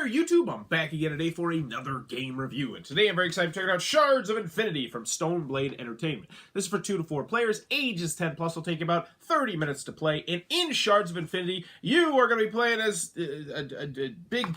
there, YouTube. I'm back again today for another game review, and today I'm very excited to check out Shards of Infinity from Stoneblade Entertainment. This is for 2 to 4 players, ages 10 plus. Will take about 30 minutes to play, and in Shards of Infinity, you are going to be playing as a big,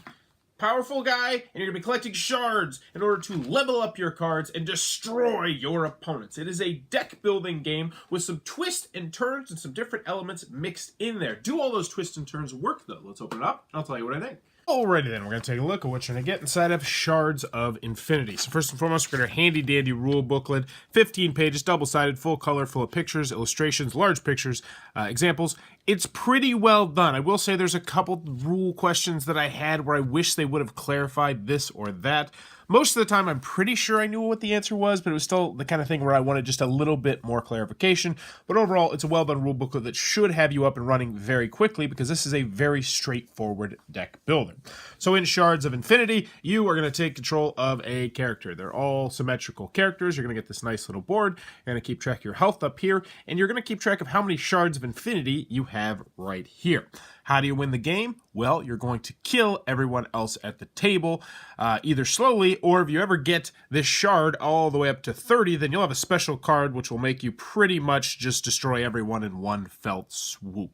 powerful guy, and you're going to be collecting shards in order to level up your cards and destroy your opponents. It is a deck building game with some twists and turns and some different elements mixed in there. Do all those twists and turns work, though? Let's open it up, and I'll tell you what I think. Alrighty then, we're going to take a look at what you're going to get inside of Shards of Infinity. So first and foremost, we're going to handy dandy rule booklet, 15 pages, double-sided, full color, full of pictures, illustrations, large pictures, examples. It's pretty well done. I will say there's a couple rule questions that I had where I wish they would have clarified this or that. Most of the time, I'm pretty sure I knew what the answer was, but it was still the kind of thing where I wanted just a little bit more clarification. But overall, it's a well-done rule booklet that should have you up and running very quickly because this is a very straightforward deck builder. So in Shards of Infinity, you are going to take control of a character. They're all symmetrical characters. You're going to get this nice little board. You're going to keep track of your health up here, and you're going to keep track of how many Shards of Infinity you have right here. How do you win the game? Well, you're going to kill everyone else at the table, either slowly, or if you ever get this shard all the way up to 30, then you'll have a special card which will make you pretty much just destroy everyone in one felt swoop.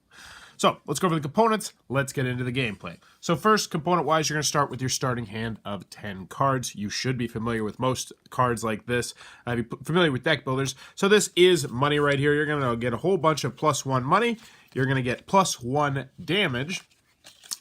So let's go over the components. Let's get into the gameplay. So first, component-wise, you're going to start with your starting hand of 10 cards. You should be familiar with most cards like this. Be familiar with deck builders. So this is money right here. You're going to get a whole bunch of +1 money. You're going to get +1 damage.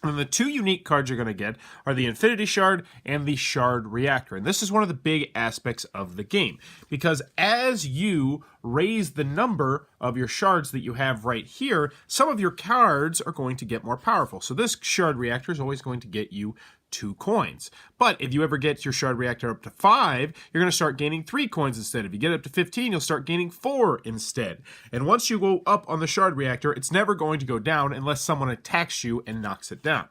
And the two unique cards you're going to get are the Infinity Shard and the Shard Reactor. And this is one of the big aspects of the game, because as you raise the number of your shards that you have right here, some of your cards are going to get more powerful. So this Shard Reactor is always going to get you 2 coins. But if you ever get your Shard Reactor up to 5, you're going to start gaining 3 coins instead. If you get up to 15, you'll start gaining 4 instead. And once you go up on the Shard Reactor, it's never going to go down unless someone attacks you and knocks it down.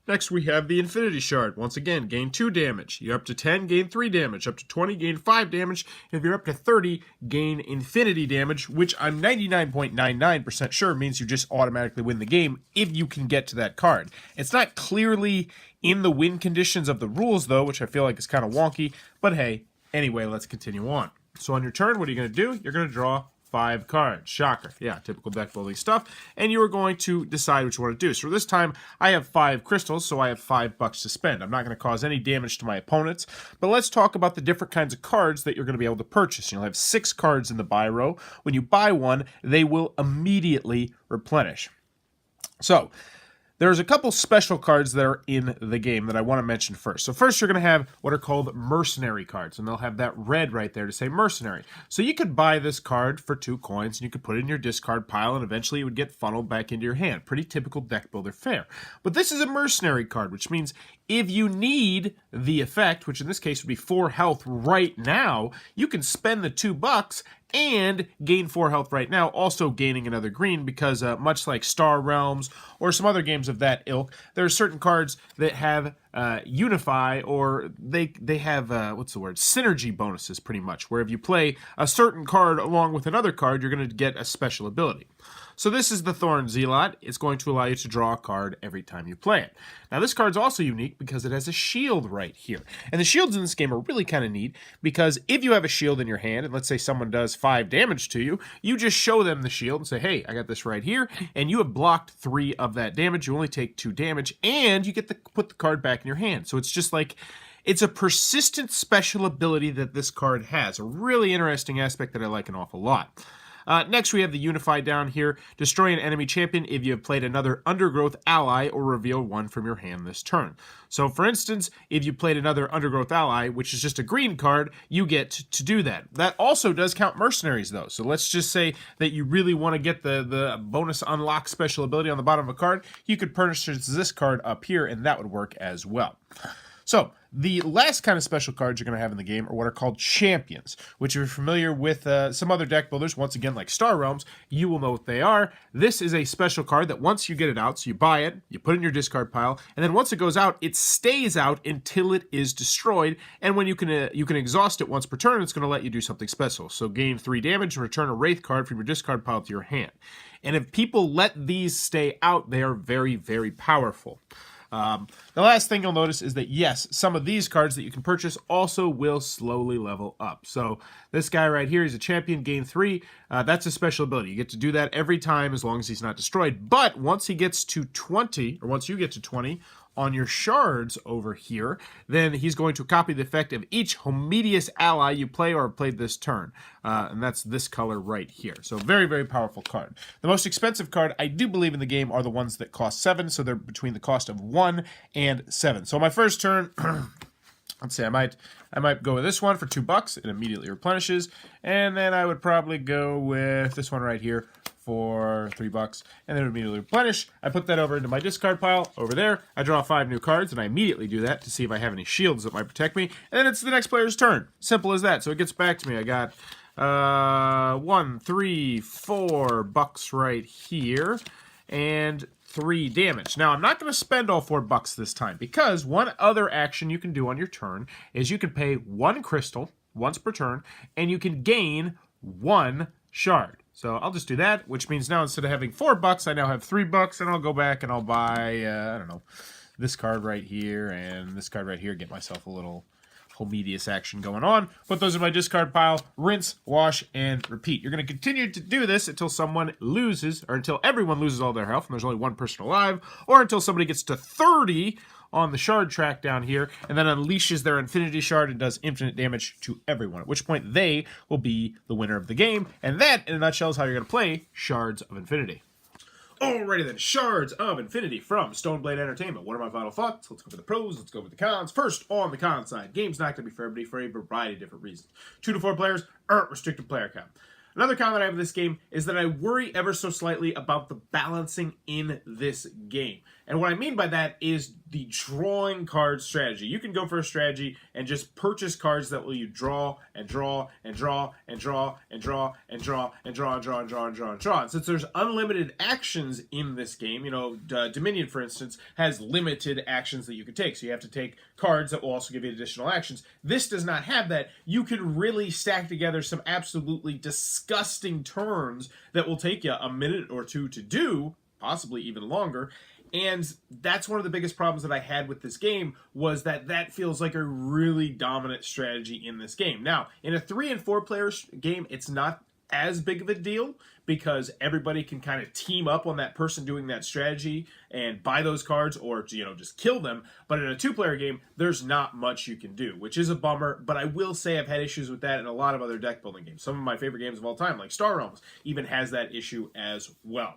Next, we have the Infinity Shard. Once again, gain 2 damage. You're up to 10, gain 3 damage. Up to 20, gain 5 damage. And if you're up to 30, gain infinity damage, which I'm 99.99% sure means you just automatically win the game if you can get to that card. It's not clearly in the win conditions of the rules, though, which I feel like is kind of wonky. But hey, anyway, let's continue on. So on your turn, what are you going to do? You're going to draw 5 cards. Shocker. Yeah, typical deck building stuff. And you are going to decide what you want to do. So this time, I have 5 crystals, so I have $5 to spend. I'm not going to cause any damage to my opponents. But let's talk about the different kinds of cards that you're going to be able to purchase. You'll have 6 cards in the buy row. When you buy one, they will immediately replenish. So there's a couple special cards that are in the game that I want to mention first. So first, you're going to have what are called mercenary cards, and they'll have that red right there to say mercenary. So you could buy this card for 2 coins, and you could put it in your discard pile, and eventually it would get funneled back into your hand. Pretty typical deck builder fare. But this is a mercenary card, which means if you need the effect, which in this case would be 4 health right now, you can spend the $2 and gain 4 health right now, also gaining another green because much like Star Realms or some other games of that ilk, there are certain cards that have unify, or they have, synergy bonuses pretty much, where if you play a certain card along with another card, you're going to get a special ability. So this is the Thorn Zealot. It's going to allow you to draw a card every time you play it. Now this card's also unique because it has a shield right here. And the shields in this game are really kind of neat because if you have a shield in your hand, and let's say someone does 5 damage to you, you just show them the shield and say, hey, I got this right here, and you have blocked 3 of that damage. You only take 2 damage, and you get to put the card back in your hand. So it's just like, it's a persistent special ability that this card has. A really interesting aspect that I like an awful lot. Next, we have the Unify down here. Destroy an enemy champion if you have played another Undergrowth ally or reveal one from your hand this turn. So, for instance, if you played another Undergrowth ally, which is just a green card, you get to do that. That also does count mercenaries, though. So let's just say that you really want to get the bonus unlock special ability on the bottom of a card. You could purchase this card up here, and that would work as well. So, the last kind of special cards you're going to have in the game are what are called champions, which if you're familiar with some other deck builders, once again, like Star Realms, you will know what they are. This is a special card that once you get it out, so you buy it, you put it in your discard pile, and then once it goes out, it stays out until it is destroyed, and when you can exhaust it once per turn, it's going to let you do something special. So gain 3 damage and return a Wraith card from your discard pile to your hand. And if people let these stay out, they are very, very powerful. The last thing you'll notice is that, yes, some of these cards that you can purchase also will slowly level up. So this guy right here, he's a champion, gain 3. That's a special ability. You get to do that every time as long as he's not destroyed. But once he gets to 20, or once you get to 20, on your shards over here, then he's going to copy the effect of each Homedius ally you play or played this turn. And that's this color right here. So very, very powerful card. The most expensive card I do believe in the game are the ones that cost 7. So they're between the cost of 1 and 7. So my first turn, let's say I might go with this one for $2. It immediately replenishes. And then I would probably go with this one right here for $3, and then it would immediately replenish. I put that over into my discard pile over there. I draw 5 new cards, and I immediately do that to see if I have any shields that might protect me. And then it's the next player's turn. Simple as that. So it gets back to me. I got 1, 3, 4 bucks right here, and 3 damage. Now, I'm not going to spend all 4 bucks this time, because one other action you can do on your turn is you can pay 1 crystal once per turn, and you can gain 1 shard. So I'll just do that, which means now instead of having 4 bucks, I now have 3 bucks, and I'll go back and I'll buy, I don't know, this card right here and this card right here, get myself a little Homedius action going on. Put those in my discard pile, rinse, wash, and repeat. You're going to continue to do this until someone loses, or until everyone loses all their health, and there's only one person alive, or until somebody gets to 30 on the shard track down here, and then unleashes their infinity shard and does infinite damage to everyone, at which point they will be the winner of the game. And that, in a nutshell, is how you're going to play Shards of Infinity. Alrighty then, Shards of Infinity from Stoneblade Entertainment. What are my final thoughts? Let's go for the pros, let's go for the cons. First, on the con side, game's not going to be for everybody for a variety of different reasons. 2 to 4 players, restricted player count. Another con that I have with this game is that I worry ever so slightly about the balancing in this game. And what I mean by that is the drawing card strategy. You can go for a strategy and just purchase cards that will you draw and draw and draw and draw and draw and draw and draw and draw and draw and draw and draw. And since there's unlimited actions in this game, you know, Dominion, for instance, has limited actions that you can take. So you have to take cards that will also give you additional actions. This does not have that. You can really stack together some absolutely disgusting turns that will take you a minute or 2 to do, possibly even longer. And that's one of the biggest problems that I had with this game, was that feels like a really dominant strategy in this game. Now, in a 3 and 4 player game, it's not as big of a deal because everybody can kind of team up on that person doing that strategy and buy those cards or, you know, just kill them. But in a 2-player game, there's not much you can do, which is a bummer. But I will say I've had issues with that in a lot of other deck building games. Some of my favorite games of all time, like Star Realms, even has that issue as well.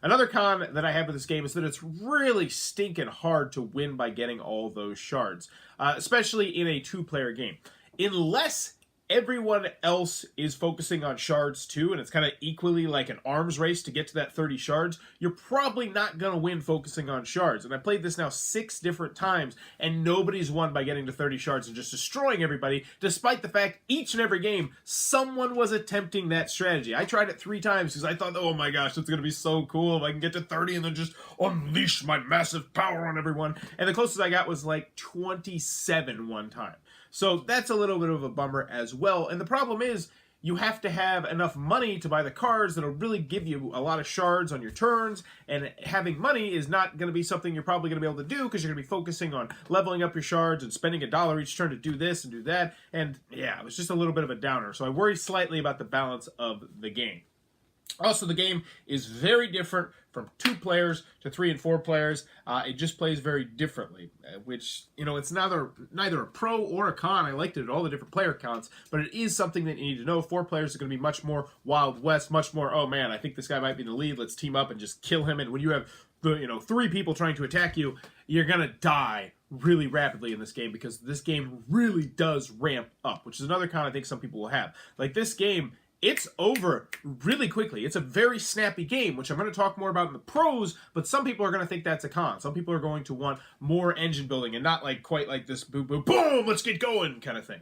Another con that I have with this game is that it's really stinking hard to win by getting all those shards, especially in a 2-player game. Unless everyone else is focusing on shards too, and it's kind of equally like an arms race to get to that 30 shards, you're probably not going to win focusing on shards. And I played this now 6 different times, and nobody's won by getting to 30 shards and just destroying everybody, despite the fact each and every game, someone was attempting that strategy. I tried it 3 times because I thought, oh my gosh, it's going to be so cool if I can get to 30 and then just unleash my massive power on everyone. And the closest I got was like 27 one time. So that's a little bit of a bummer as well. And the problem is you have to have enough money to buy the cards that'll really give you a lot of shards on your turns. And having money is not going to be something you're probably going to be able to do because you're going to be focusing on leveling up your shards and spending $1 each turn to do this and do that. And yeah, it was just a little bit of a downer. So I worry slightly about the balance of the game. Also, the game is very different from 2 players to 3 and 4 players. It just plays very differently, which, you know, it's neither a pro or a con. I liked it at all the different player counts, but it is something that you need to know. 4 players are going to be much more Wild West, much more, oh man, I think this guy might be in the lead. Let's team up and just kill him. And when you have, 3 people trying to attack you, you're going to die really rapidly in this game because this game really does ramp up, which is another con I think some people will have. Like this game, it's over really quickly. It's a very snappy game, which I'm going to talk more about in the pros, but some people are going to think that's a con. Some people are going to want more engine building and not like quite like this boom, boom, boom, let's get going kind of thing.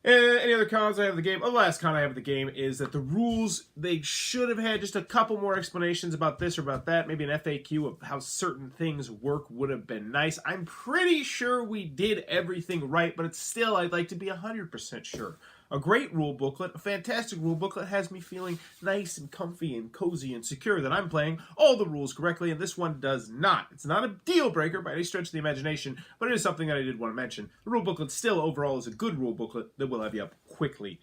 Any other cons I have of the game? The last con I have of the game is that the rules, they should have had just a couple more explanations about this or about that. Maybe an FAQ of how certain things work would have been nice. I'm pretty sure we did everything right, but it's still, I'd like to be 100% sure a great rule booklet, a fantastic rule booklet, has me feeling nice and comfy and cozy and secure that I'm playing all the rules correctly, and this one does not. It's not a deal breaker by any stretch of the imagination, but it is something that I did want to mention. The rule booklet still overall is a good rule booklet that will have you up quickly.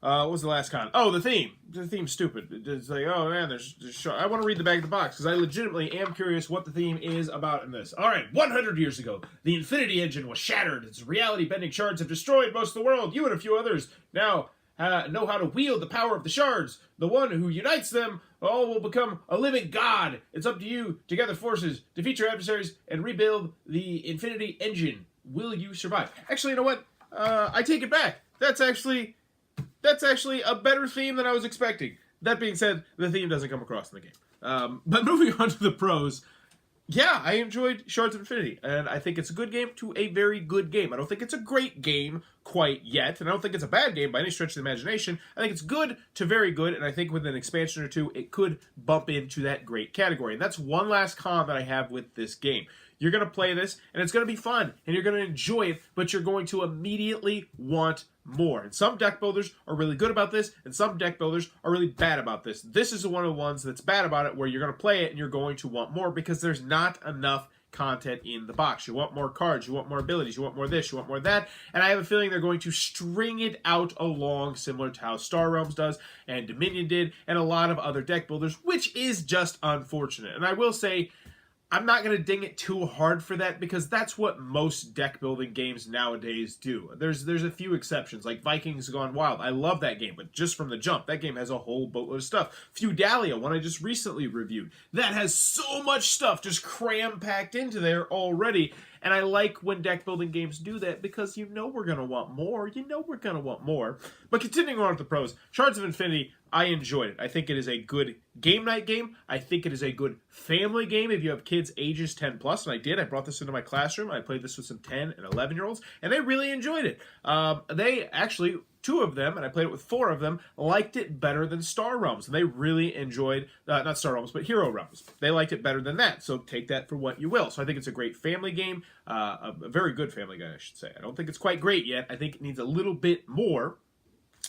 What was the last con? Oh, the theme. The theme's stupid. It's like, oh man, there's I want to read the back of the box because I legitimately am curious what the theme is about in this. All right, 100 years ago, the Infinity Engine was shattered. Its reality-bending shards have destroyed most of the world. You and a few others now know how to wield the power of the shards. The one who unites them all will become a living god. It's up to you to gather forces, defeat your adversaries, and rebuild the Infinity Engine. Will you survive? Actually, you know what? I take it back. That's actually a better theme than I was expecting. That being said, the theme doesn't come across in the game. But moving on to the pros, yeah, I enjoyed Shards of Infinity, and I think it's a good game to a very good game. I don't think it's a great game quite yet, and I don't think it's a bad game by any stretch of the imagination. I think it's good to very good, and I think with an expansion or two, it could bump into that great category. And that's one last con that I have with this game. You're going to play this, and it's going to be fun, and you're going to enjoy it, but you're going to immediately want more. And some deck builders are really good about this, and some deck builders are really bad about this. This is one of the ones that's bad about it, where you're going to play it, and you're going to want more, because there's not enough content in the box. You want more cards, you want more abilities, you want more this, you want more that, and I have a feeling they're going to string it out along similar to how Star Realms does, and Dominion did, and a lot of other deck builders, which is just unfortunate. And I will say, I'm not going to ding it too hard for that because that's what most deck building games nowadays do. There's a few exceptions, like Vikings Gone Wild. I love that game, but just from the jump, that game has a whole boatload of stuff. Feudalia, one I just recently reviewed, that has so much stuff just cram-packed into there already. And I like when deck building games do that because you know we're going to want more. You know we're going to want more. But continuing on with the pros, Shards of Infinity, I enjoyed it. I think it is a good game night game. I think it is a good family game if you have kids ages 10 plus, and I did. I brought this into my classroom. I played this with some 10 and 11-year-olds, and they really enjoyed it. They actually, two of them, and I played it with four of them, liked it better than Star Realms. And they really enjoyed, not Star Realms, but Hero Realms. They liked it better than that, so take that for what you will. So I think it's a great family game, a very good family game, I should say. I don't think it's quite great yet. I think it needs a little bit more.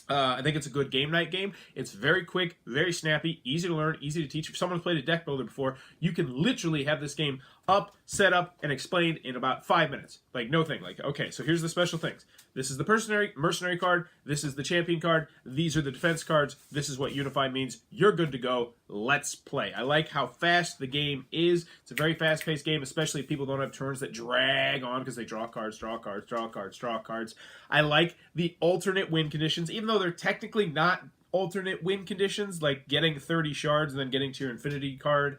I think it's a good game night game. It's very quick, very snappy, easy to learn, easy to teach. If someone's played a deck builder before, you can literally have this game up, set up, and explained in about 5 minutes. Like, no thing. Like, okay, so here's the special things. This is the mercenary card. This is the champion card. These are the defense cards. This is what Unify means. You're good to go. Let's play. I like how fast the game is. It's a very fast-paced game, especially if people don't have turns that drag on because they draw cards, draw cards, draw cards, draw cards. I like the alternate win conditions, even though they're technically not alternate win conditions, like getting 30 shards and then getting to your infinity card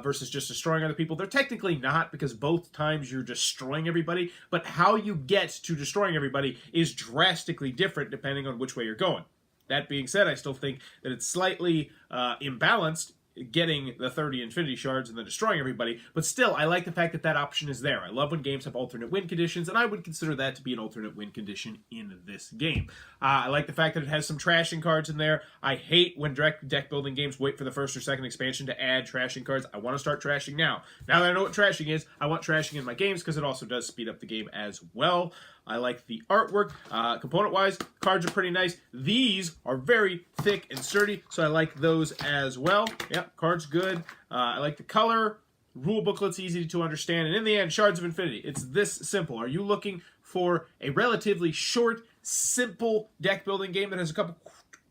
versus just destroying other people. They're technically not, because both times you're destroying everybody, but how you get to destroying everybody is drastically different depending on which way you're going. That being said, I still think that it's slightly imbalanced, getting the 30 infinity shards and then destroying everybody, but still, I like the fact that that option is there. I love when games have alternate win conditions, and I would consider that to be an alternate win condition in this game. I like the fact that it has some trashing cards in there. I hate when deck building games wait for the first or second expansion to add trashing cards. I want to start trashing now. Now that I know what trashing is, I want trashing in my games because it also does speed up the game as well. I like the artwork. Component-wise, cards are pretty nice. These are very thick and sturdy, so I like those as well. Yep, cards good. I like the color. Rule booklet's easy to understand. And in the end, Shards of Infinity. It's this simple. Are you looking for a relatively short, simple deck-building game that has a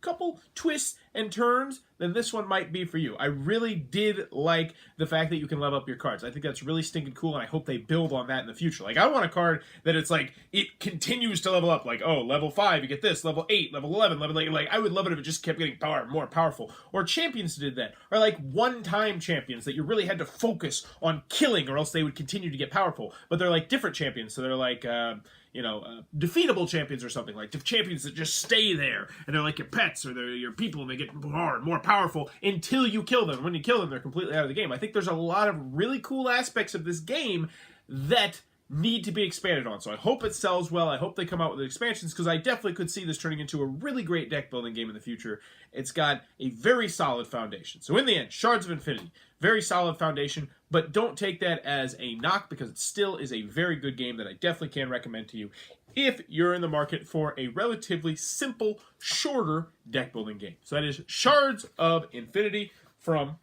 couple twists and turns, then this one might be for you. I really did like the fact that you can level up your cards. I think that's really stinking cool, and I hope they build on that in the future. Like, I want a card that it's like, it continues to level up. Like, oh, level 5, you get this. Level 8, level 11, level 8. Like, I would love it if it just kept getting more powerful. Or champions did that. Or like one-time champions that you really had to focus on killing, or else they would continue to get powerful. But they're like different champions, so they're like, defeatable champions or something. Like champions that just stay there, and they're like your pets or they're your people, and they get more powerful until you kill them. When you kill them, they're completely out of the game. I think there's a lot of really cool aspects of this game that need to be expanded on. So I hope it sells well. I hope they come out with expansions, because I definitely could see this turning into a really great deck building game in the future. It's got a very solid foundation. So in the end, Shards of Infinity, very solid foundation, but don't take that as a knock, because it still is a very good game that I definitely can recommend to you if you're in the market for a relatively simple, shorter deck building game. So that is Shards of Infinity from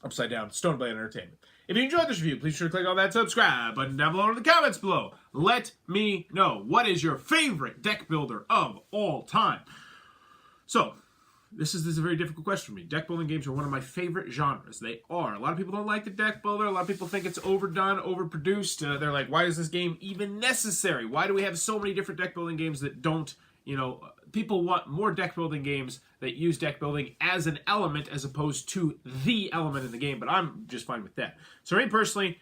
Upside Down Stoneblade Entertainment. If you enjoyed this review, please be sure to click on that subscribe button down below in the comments below. Let me know, what is your favorite deck builder of all time? So, this is a very difficult question for me. Deck building games are one of my favorite genres. They are. A lot of people don't like the deck builder. A lot of people think it's overdone, overproduced. They're like, why is this game even necessary? Why do we have so many different deck building games that don't, people want more deck building games that use deck building as an element as opposed to the element in the game, but I'm just fine with that. So for me personally,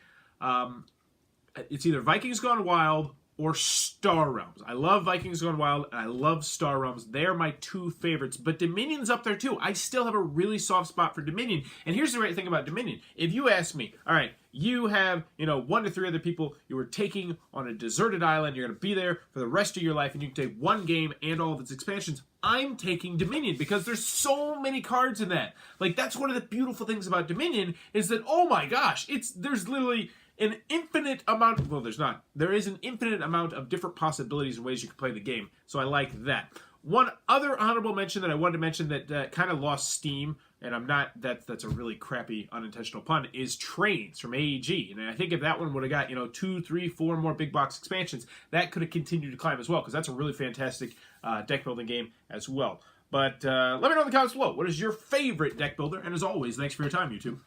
it's either Vikings Gone Wild or Star Realms. I love Vikings Gone Wild, and I love Star Realms. They're my two favorites, but Dominion's up there too. I still have a really soft spot for Dominion, and here's the great thing about Dominion. If you ask me, all right, you have, 1 to 3 other people you are taking on a deserted island, you're going to be there for the rest of your life, and you can take one game and all of its expansions, I'm taking Dominion because there's so many cards in that. Like, that's one of the beautiful things about Dominion is that, oh my gosh, there's literally an infinite amount, well, there's not. There is an infinite amount of different possibilities and ways you can play the game, so I like that. One other honorable mention that I wanted to mention that kind of lost steam, and I'm not, that's a really crappy unintentional pun, is Trains from AEG. And I think if that one would have got, 2, 3, 4 more big box expansions, that could have continued to climb as well, because that's a really fantastic deck building game as well. But let me know in the comments below, what is your favorite deck builder? And as always, thanks for your time, YouTube.